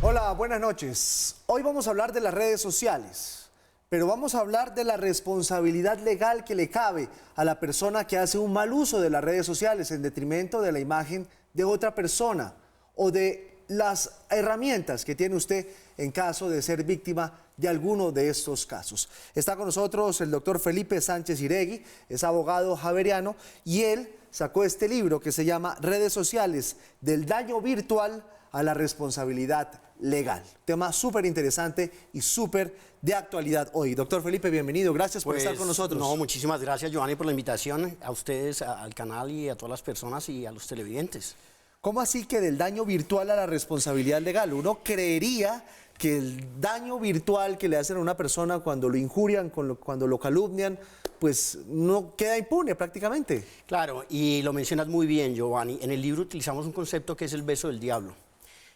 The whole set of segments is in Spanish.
Hola, buenas noches. Hoy vamos a hablar de las redes sociales, pero vamos a hablar de la responsabilidad legal que le cabe a la persona que hace un mal uso de las redes sociales en detrimento de la imagen de otra persona o de las herramientas que tiene usted en caso de ser víctima de alguno de estos casos. Está con nosotros el doctor Felipe Sánchez Iregui, es abogado javeriano y él sacó este libro que se llama Redes sociales, del daño virtual a la responsabilidad legal. Tema súper interesante y súper de actualidad hoy. Doctor Felipe, bienvenido. Gracias por estar con nosotros. No, muchísimas gracias, Giovanni, por la invitación, a ustedes, al canal y a todas las personas y a los televidentes. ¿Cómo así que del daño virtual a la responsabilidad legal? Uno creería que el daño virtual que le hacen a una persona cuando lo injurian, cuando lo calumnian, pues no queda impune prácticamente. Claro, y lo mencionas muy bien, Giovanni. En el libro utilizamos un concepto que es el beso del diablo.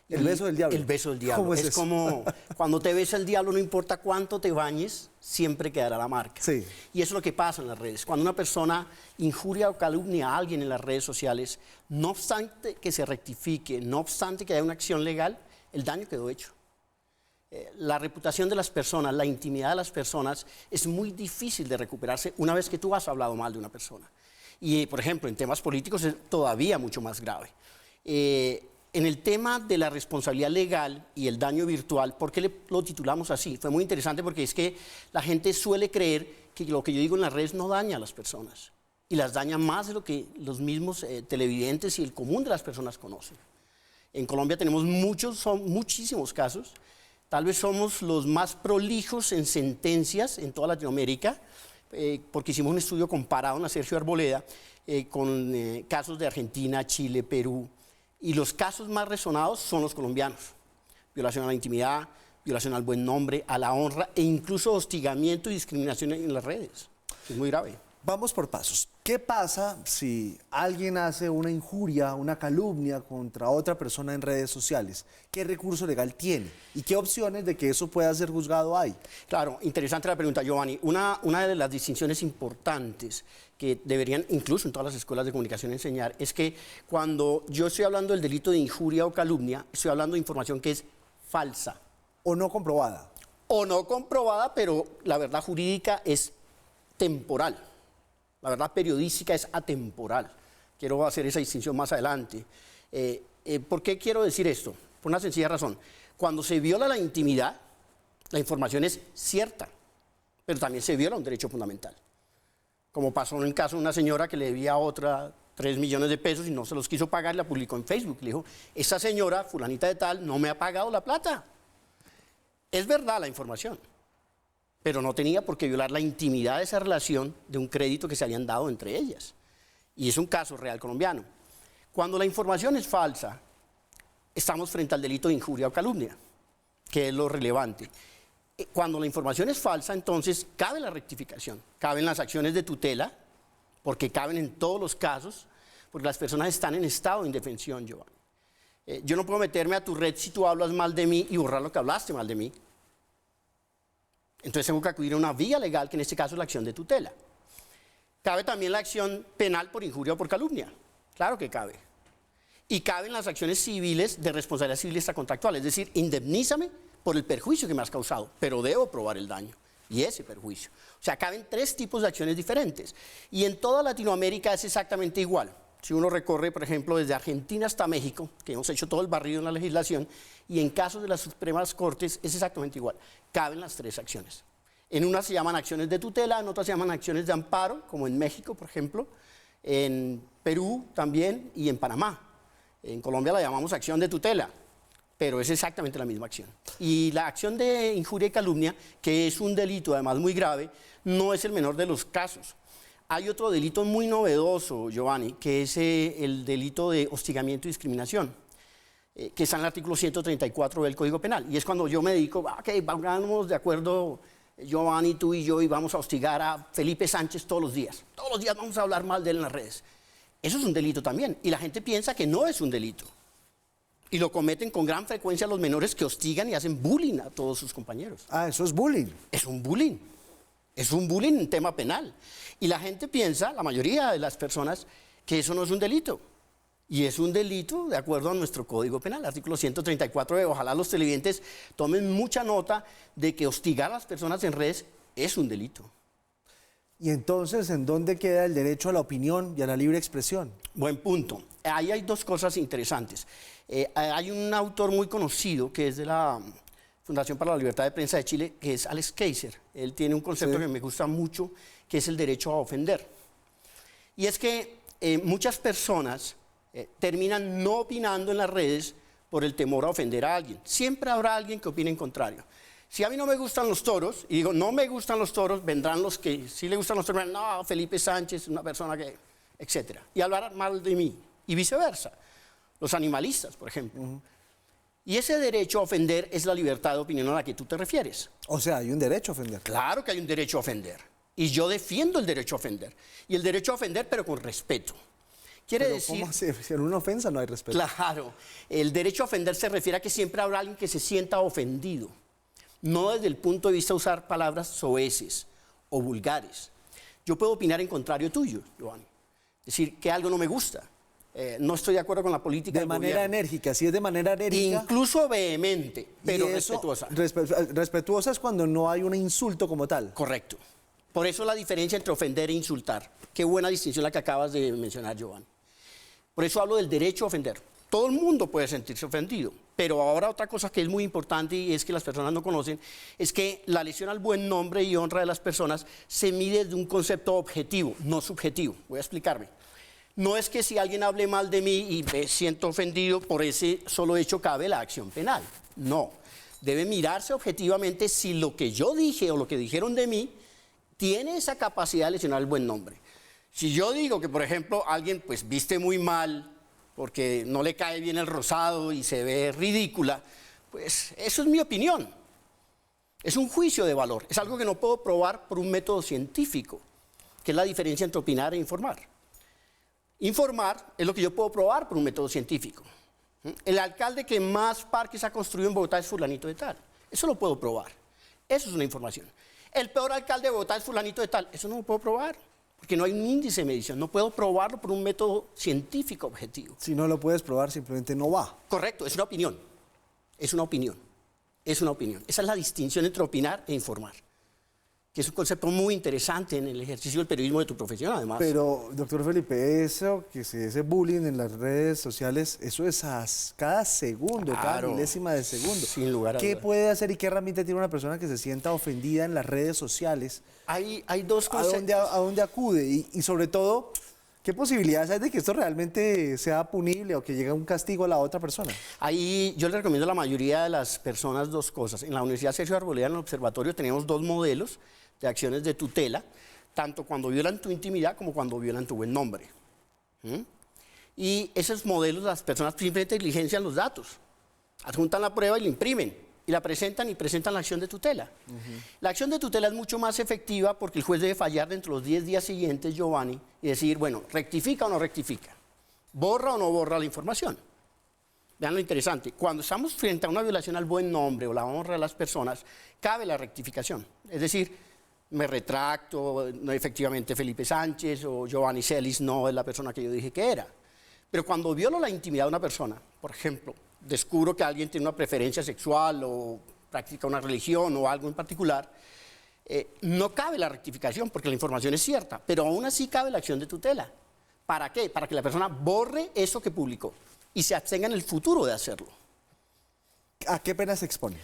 ¿El beso del diablo? El beso del diablo. ¿Cómo es es eso? como cuando te besa el diablo, no importa cuánto te bañes, siempre quedará la marca. Sí. Y eso es lo que pasa en las redes. Cuando una persona injuria o calumnia a alguien en las redes sociales, no obstante que se rectifique, no obstante que haya una acción legal, el daño quedó hecho. La reputación de las personas, la intimidad de las personas es muy difícil de recuperarse una vez que tú has hablado mal de una persona. Y, por ejemplo, en temas políticos es todavía mucho más grave. En el tema de la responsabilidad legal y el daño virtual, ¿por qué lo titulamos así? Fue muy interesante porque es que la gente suele creer que lo que yo digo en las redes no daña a las personas y las daña más de lo que los mismos televidentes y el común de las personas conocen. En Colombia tenemos muchísimos casos. Tal vez somos los más prolijos en sentencias en toda Latinoamérica, porque hicimos un estudio comparado en la Sergio Arboleda con casos de Argentina, Chile, Perú, y los casos más resonados son los colombianos. Violación a la intimidad, violación al buen nombre, a la honra e incluso hostigamiento y discriminación en las redes. Es muy grave. Vamos por pasos. ¿Qué pasa si alguien hace una injuria, una calumnia contra otra persona en redes sociales? ¿Qué recurso legal tiene? ¿Y qué opciones de que eso pueda ser juzgado hay? Claro, interesante la pregunta, Giovanni. Una de las distinciones importantes que deberían, incluso en todas las escuelas de comunicación, enseñar, es que cuando yo estoy hablando del delito de injuria o calumnia, estoy hablando de información que es falsa. ¿O no comprobada? O no comprobada, pero la verdad jurídica es temporal. La verdad periodística es atemporal. Quiero hacer esa distinción más adelante. ¿Por qué quiero decir esto? Por una sencilla razón. Cuando se viola la intimidad, la información es cierta, pero también se viola un derecho fundamental. Como pasó en el caso de una señora que le debía a otra 3 millones de pesos y no se los quiso pagar, la publicó en Facebook. Le dijo, esa señora, fulanita de tal, no me ha pagado la plata. Es verdad la información, pero no tenía por qué violar la intimidad de esa relación de un crédito que se habían dado entre ellas. Y es un caso real colombiano. Cuando la información es falsa, estamos frente al delito de injuria o calumnia, que es lo relevante. Cuando la información es falsa, entonces cabe la rectificación, caben las acciones de tutela, porque caben en todos los casos, porque las personas están en estado de indefensión, Giovanni. Yo no puedo meterme a tu red si tú hablas mal de mí y borrar lo que hablaste mal de mí. Entonces tengo que acudir a una vía legal, que en este caso es la acción de tutela. Cabe también la acción penal por injuria o por calumnia. Claro que cabe. Y caben las acciones civiles de responsabilidad civil extracontractual, es decir, indemnízame por el perjuicio que me has causado, pero debo probar el daño y ese perjuicio. O sea, caben 3 tipos de acciones diferentes. Y en toda Latinoamérica es exactamente igual. Si uno recorre, por ejemplo, desde Argentina hasta México, que hemos hecho todo el barrido en la legislación, y en casos de las Supremas Cortes es exactamente igual. Caben las 3 acciones. En unas se llaman acciones de tutela, en otras se llaman acciones de amparo, como en México, por ejemplo, en Perú también y en Panamá. En Colombia la llamamos acción de tutela, pero es exactamente la misma acción. Y la acción de injuria y calumnia, que es un delito además muy grave, no es el menor de los casos. Hay otro delito muy novedoso, Giovanni, que es el delito de hostigamiento y discriminación, que está en el artículo 134 del Código Penal. Y es cuando yo me dedico, ok, vamos de acuerdo, Giovanni, tú y yo, y vamos a hostigar a Felipe Sánchez todos los días. Todos los días vamos a hablar mal de él en las redes. Eso es un delito también. Y la gente piensa que no es un delito. Y lo cometen con gran frecuencia los menores que hostigan y hacen bullying a todos sus compañeros. Ah, eso es bullying. Es un bullying. Es un bullying en tema penal. Y la gente piensa, la mayoría de las personas, que eso no es un delito. Y es un delito de acuerdo a nuestro Código Penal, artículo 134. Ojalá los televidentes tomen mucha nota de que hostigar a las personas en redes es un delito. Y entonces, ¿en dónde queda el derecho a la opinión y a la libre expresión? Buen punto. Ahí hay dos cosas interesantes. Hay un autor muy conocido que es de la Fundación para la Libertad de Prensa de Chile, que es Alex Keiser. Él tiene un concepto que me gusta mucho, que es el derecho a ofender. Y es que muchas personas terminan no opinando en las redes por el temor a ofender a alguien. Siempre habrá alguien que opine en contrario. Si a mí no me gustan los toros, y digo, no me gustan los toros, vendrán los que sí le gustan los toros, no, Felipe Sánchez es una persona que, etcétera, y hablar mal de mí, y viceversa. Los animalistas, por ejemplo. Y ese derecho a ofender es la libertad de opinión a la que tú te refieres. O sea, hay un derecho a ofender. Claro que hay un derecho a ofender. Y yo defiendo el derecho a ofender. Y el derecho a ofender, pero con respeto. Quiere Pero decir... ¿cómo así? Si en una ofensa no hay respeto. Claro. El derecho a ofender se refiere a que siempre habrá alguien que se sienta ofendido. No desde el punto de vista de usar palabras soeces o vulgares. Yo puedo opinar en contrario tuyo, Giovanni. Decir que algo no me gusta. No estoy de acuerdo con la política De del manera gobierno. enérgica, si es de manera enérgica. Incluso vehemente, pero y eso, respetuosa. Respetuosa es cuando no hay un insulto como tal. Correcto. Por eso la diferencia entre ofender e insultar. Qué buena distinción la que acabas de mencionar, Giovanni. Por eso hablo del derecho a ofender. Todo el mundo puede sentirse ofendido. Pero ahora otra cosa que es muy importante y es que las personas no conocen, es que la lesión al buen nombre y honra de las personas se mide de un concepto objetivo, no subjetivo. Voy a explicarme. No es que si alguien hable mal de mí y me siento ofendido por ese solo hecho cabe la acción penal. No. Debe mirarse objetivamente si lo que yo dije o lo que dijeron de mí tiene esa capacidad de lesionar el buen nombre. Si yo digo que, por ejemplo, alguien pues viste muy mal porque no le cae bien el rosado y se ve ridícula, pues eso es mi opinión. Es un juicio de valor. Es algo que no puedo probar por un método científico, que es la diferencia entre opinar e informar. Informar es lo que yo puedo probar por un método científico. El alcalde que más parques ha construido en Bogotá es fulanito de tal. Eso lo puedo probar. Eso es una información. El peor alcalde de Bogotá es fulanito de tal. Eso no lo puedo probar, porque no hay un índice de medición. No puedo probarlo por un método científico objetivo. Si no lo puedes probar, simplemente no va. Correcto, es una opinión. Es una opinión. Es una opinión. Esa es la distinción entre opinar e informar, que es un concepto muy interesante en el ejercicio del periodismo de tu profesión, además. Pero, doctor Felipe, ese bullying en las redes sociales, eso es cada segundo, cada Claro, milésima de segundo. sin lugar a ¿Qué dudas. puede hacer y qué herramienta tiene una persona que se sienta ofendida en las redes sociales? Hay dos ¿A dónde, conceptos. a dónde acude? Y sobre todo, ¿qué posibilidades hay de que esto realmente sea punible o que llegue un castigo a la otra persona? Ahí yo le recomiendo a la mayoría de las personas dos cosas. En la Universidad Sergio Arboleda, en el observatorio, tenemos dos modelos de acciones de tutela, tanto cuando violan tu intimidad como cuando violan tu buen nombre. Y esos modelos las personas simplemente diligencian los datos, adjuntan la prueba y la imprimen, y la presentan y presentan la acción de tutela. La acción de tutela es mucho más efectiva porque el juez debe fallar dentro de los 10 días siguientes, Giovanni, y decir, bueno, ¿rectifica o no rectifica? ¿Borra o no borra la información? Vean lo interesante, cuando estamos frente a una violación al buen nombre o la honra de las personas, cabe la rectificación. Es decir, me retracto, no, efectivamente Felipe Sánchez o Giovanni Celis no es la persona que yo dije que era. Pero cuando violo la intimidad de una persona, por ejemplo, descubro que alguien tiene una preferencia sexual o practica una religión o algo en particular, no cabe la rectificación porque la información es cierta, pero aún así cabe la acción de tutela. ¿Para qué? Para que la persona borre eso que publicó y se abstenga en el futuro de hacerlo. ¿A qué pena se expone?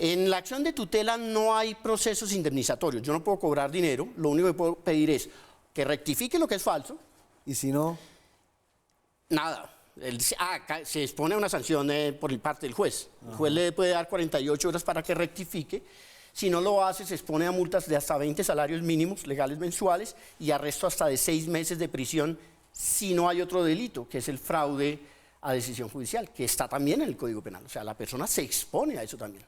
En la acción de tutela no hay procesos indemnizatorios. Yo no puedo cobrar dinero. Lo único que puedo pedir es que rectifique lo que es falso. Y si no, Nada. Se expone a una sanción por parte del juez. El juez le puede dar 48 horas para que rectifique. Si no lo hace, se expone a multas de hasta 20 salarios mínimos legales mensuales y arresto hasta de 6 meses de prisión si no hay otro delito, que es el fraude a decisión judicial, que está también en el Código Penal. O sea, la persona se expone a eso también.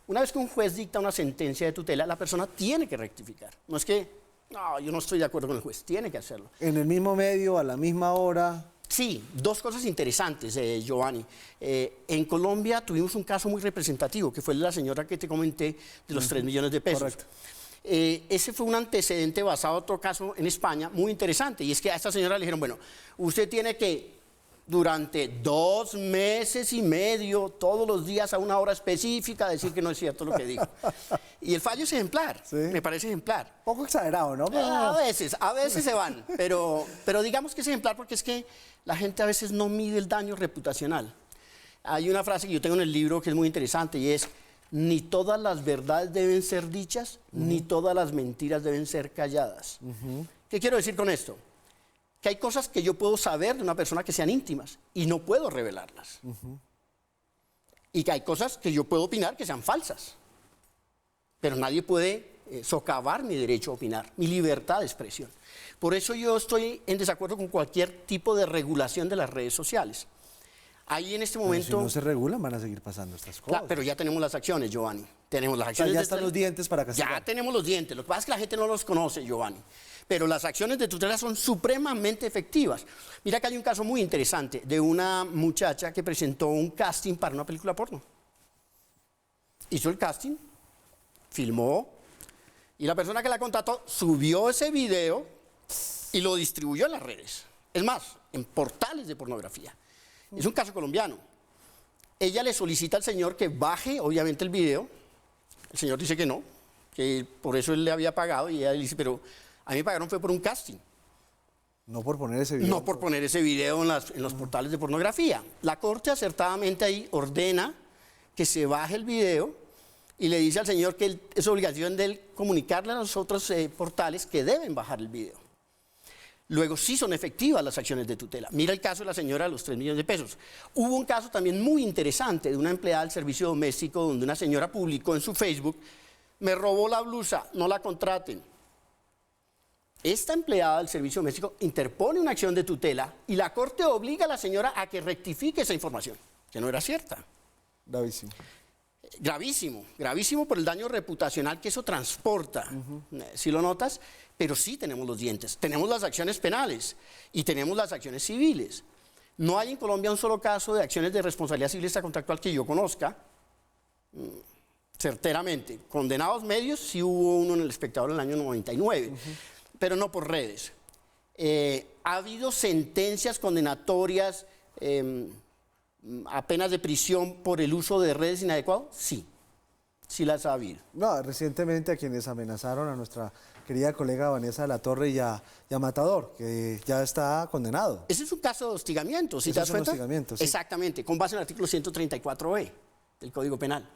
Una vez que un juez dicta una sentencia de tutela, la persona tiene que rectificar. No es que, no, yo no estoy de acuerdo con el juez, tiene que hacerlo. en el mismo medio, a la misma hora. Sí, dos cosas interesantes, Giovanni. En Colombia tuvimos un caso muy representativo, que fue el de la señora que te comenté de los 3 millones de pesos. Correcto. Ese fue un antecedente basado en otro caso en España muy interesante, y es que a esta señora le dijeron, bueno, usted tiene que durante 2 meses y medio, todos los días a una hora específica, decir que no es cierto lo que dijo. Y el fallo es ejemplar, Sí. me parece ejemplar. Poco exagerado, ¿no? A veces se van, pero digamos que es ejemplar porque es que la gente a veces no mide el daño reputacional. Hay una frase que yo tengo en el libro que es muy interesante y es: ni todas las verdades deben ser dichas, ni todas las mentiras deben ser calladas. ¿Qué quiero decir con esto? Que hay cosas que yo puedo saber de una persona que sean íntimas y no puedo revelarlas. Y que hay cosas que yo puedo opinar que sean falsas. Pero nadie puede socavar mi derecho a opinar, mi libertad de expresión. Por eso yo estoy en desacuerdo con cualquier tipo de regulación de las redes sociales. Ahí en este Pero momento... si no se regulan, van a seguir pasando estas cosas. Claro, pero ya tenemos las acciones, Giovanni. Tenemos las O sea, acciones ya de están tutela. los dientes para castigar. Ya tenemos los dientes. Lo que pasa es que la gente no los conoce, Giovanni. Pero las acciones de tutela son supremamente efectivas. Mira que hay un caso muy interesante de una muchacha que presentó un casting para una película porno. Hizo el casting, filmó, y la persona que la contrató subió ese video y lo distribuyó en las redes. Es más, en portales de pornografía. Es un caso colombiano. Ella le solicita al señor que baje, obviamente, el video. El señor dice que no, que por eso él le había pagado. Y ella le dice, pero a mí me pagaron fue por un casting. No por poner ese video. No por poner ese video en los portales de pornografía. La Corte acertadamente ahí ordena que se baje el video y le dice al señor que es obligación de él comunicarle a los otros portales que deben bajar el video. Luego sí son efectivas las acciones de tutela. Mira el caso de la señora de los 3 millones de pesos. Hubo un caso también muy interesante de una empleada del servicio doméstico donde una señora publicó en su Facebook: me robó la blusa, no la contraten. Esta empleada del servicio doméstico interpone una acción de tutela y la Corte obliga a la señora a que rectifique esa información, que no era cierta. Gravísimo. Gravísimo, gravísimo por el daño reputacional que eso transporta, si lo notas, pero sí tenemos los dientes, tenemos las acciones penales y tenemos las acciones civiles. No hay en Colombia un solo caso de acciones de responsabilidad civil extracontractual que yo conozca, certeramente. Condenados medios, sí hubo uno en El Espectador en el año 99, pero no por redes. Ha habido sentencias condenatorias, a penas de prisión por el uso de redes inadecuado, sí las ha habido. No, recientemente a quienes amenazaron a nuestra querida colega Vanessa de la Torre y a Matador, que ya está condenado. Ese es un caso de hostigamiento, ¿sí Ese te das es un cuenta? hostigamiento, sí. Exactamente, con base en el artículo 134E del Código Penal.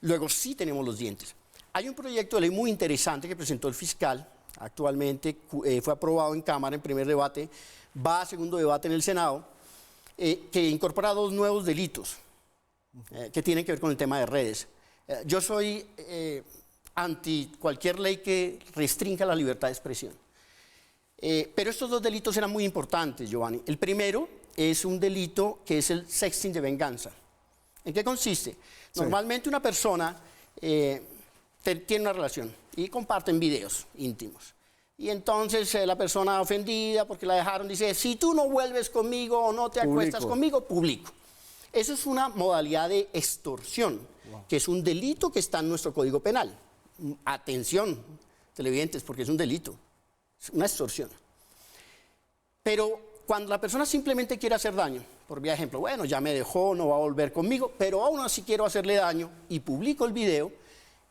Luego sí tenemos los dientes. Hay un proyecto de ley muy interesante que presentó el fiscal, actualmente fue aprobado en Cámara en primer debate, va a segundo debate en el Senado, que incorpora 2 nuevos delitos que tienen que ver con el tema de redes. Yo soy anti cualquier ley que restrinja la libertad de expresión. Pero estos 2 delitos eran muy importantes, Giovanni. El primero es un delito que es el sexting de venganza. ¿En qué consiste? Sí. Normalmente una persona tiene una relación y comparten videos íntimos. Y entonces la persona ofendida porque la dejaron dice, si tú no vuelves conmigo o no te acuestas conmigo, publico. Eso es una modalidad de extorsión, que es un delito que está en nuestro Código Penal. Atención, televidentes, porque es un delito, es una extorsión. Pero cuando la persona simplemente quiere hacer daño, por ejemplo, bueno, ya me dejó, no va a volver conmigo, pero aún así quiero hacerle daño y publico el video,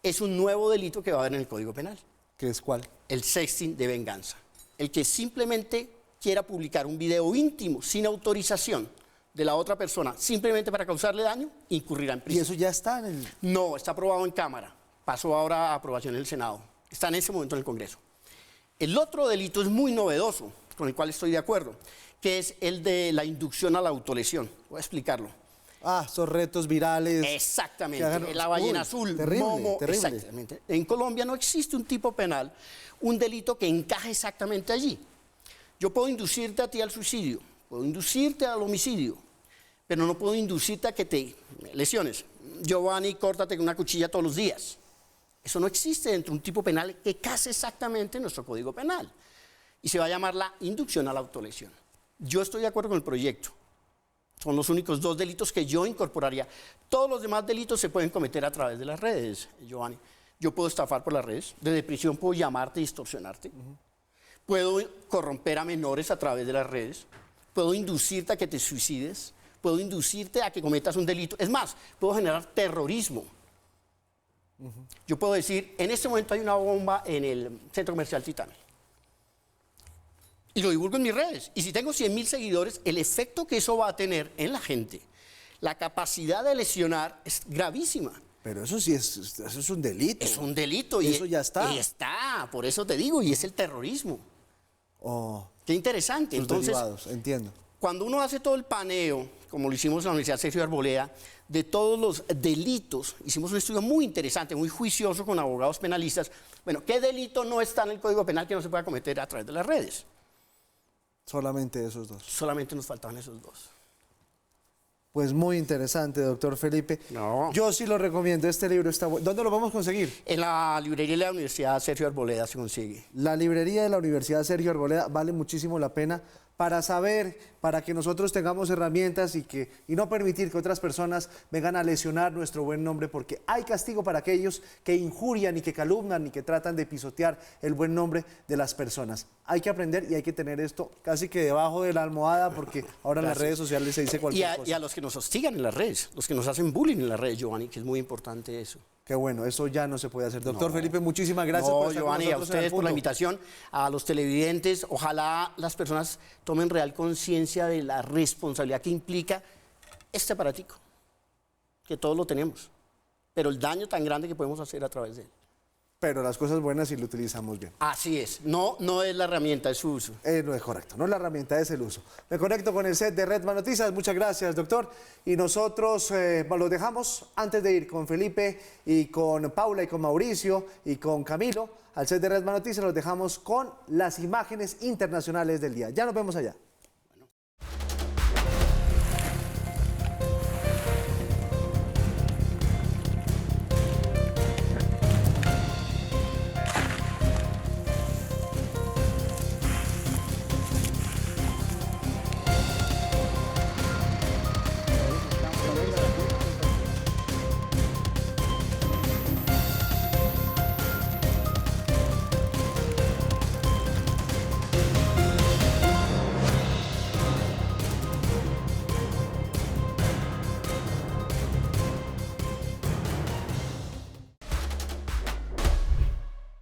es un nuevo delito que va a haber en el Código Penal. ¿Qué es cuál? El sexting de venganza. El que simplemente quiera publicar un video íntimo sin autorización de la otra persona, simplemente para causarle daño, incurrirá en ¿Y prisión. eso ya está en el...? No, está aprobado en Cámara. Pasó ahora a aprobación en el Senado. Está en ese momento en el Congreso. El otro delito es muy novedoso, con el cual estoy de acuerdo, que es el de la inducción a la autolesión. Voy a explicarlo. Ah, esos retos virales. Exactamente, la ballena azul, terrible, Momo, terrible. exactamente. En Colombia no existe un tipo penal, un delito que encaje exactamente allí. Yo puedo inducirte a ti al suicidio, puedo inducirte al homicidio, pero no puedo inducirte a que te lesiones. Giovanni, córtate con una cuchilla todos los días. Eso no existe dentro de un tipo penal que case exactamente en nuestro Código Penal. Y se va a llamar la inducción a la autolesión. Yo estoy de acuerdo con el proyecto. Son los únicos 2 delitos que yo incorporaría. Todos los demás delitos se pueden cometer a través de las redes, Giovanni. Yo puedo estafar por las redes, desde prisión puedo llamarte y extorsionarte. Puedo corromper a menores a través de las redes. puedo inducirte a que te suicides, puedo inducirte a que cometas un delito. Es más, puedo generar terrorismo. Yo puedo decir, en este momento hay una bomba en el centro comercial Titán. Y lo divulgo en mis redes. Y si tengo 100.000 seguidores, el efecto que eso va a tener en la gente, la capacidad de lesionar es gravísima. Pero eso sí eso es un delito. Es un delito. Y eso ya está. Y está, por eso te digo, y es el terrorismo. Oh, Qué interesante. sus Entonces, derivados, entiendo. cuando uno hace todo el paneo, como lo hicimos en la Universidad Sergio Arboleda, de todos los delitos, hicimos un estudio muy interesante, muy juicioso con abogados penalistas. Bueno, ¿qué delito no está en el Código Penal que no se pueda cometer a través de las redes? Solamente esos dos. Solamente nos faltaban esos dos. Pues muy interesante, doctor Felipe. No. Yo sí lo recomiendo, este libro está bueno. ¿Dónde lo vamos a conseguir? En la librería de la Universidad Sergio Arboleda se consigue. La librería de la Universidad Sergio Arboleda vale muchísimo la pena para saber, para que nosotros tengamos herramientas y no permitir que otras personas vengan a lesionar nuestro buen nombre, porque hay castigo para aquellos que injurian y que calumnian y que tratan de pisotear el buen nombre de las personas. Hay que aprender y hay que tener esto casi que debajo de la almohada, porque ahora en las redes sociales se dice cualquier cosa. Y a los que nos hostigan en las redes, los que nos hacen bullying en las redes, Giovanni, que es muy importante eso. Qué bueno, eso ya no se puede hacer. Doctor Felipe, muchísimas gracias por estar Giovanni, con a nosotros en El ustedes por la Punto. invitación, a los televidentes. Ojalá las personas tomen real conciencia de la responsabilidad que implica este aparatico, que todos lo tenemos, pero el daño tan grande que podemos hacer a través de él. Pero las cosas buenas si lo utilizamos bien. Así es, no es la herramienta, es su uso. No es correcto, no es la herramienta, es el uso. Me conecto con el set de Redman Noticias, muchas gracias, doctor. Y nosotros los dejamos antes de ir con Felipe y con Paula y con Mauricio y con Camilo. Al set de Redman Noticias los dejamos con las imágenes internacionales del día. Ya nos vemos allá.